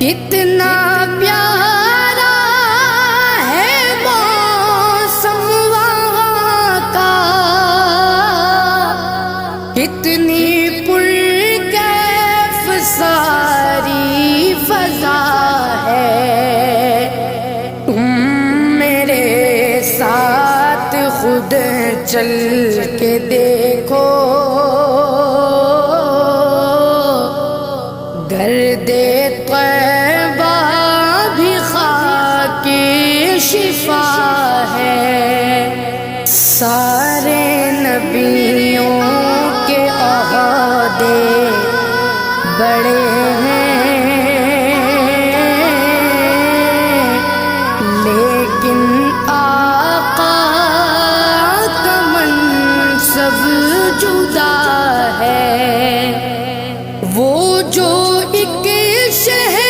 کتنا پیارا ہے موسم وہاں کا، کتنی پرکیف ساری فضا ہے۔ تم میرے ساتھ خود چل کے دیکھو، گرد طیبہ بھی خاک شفا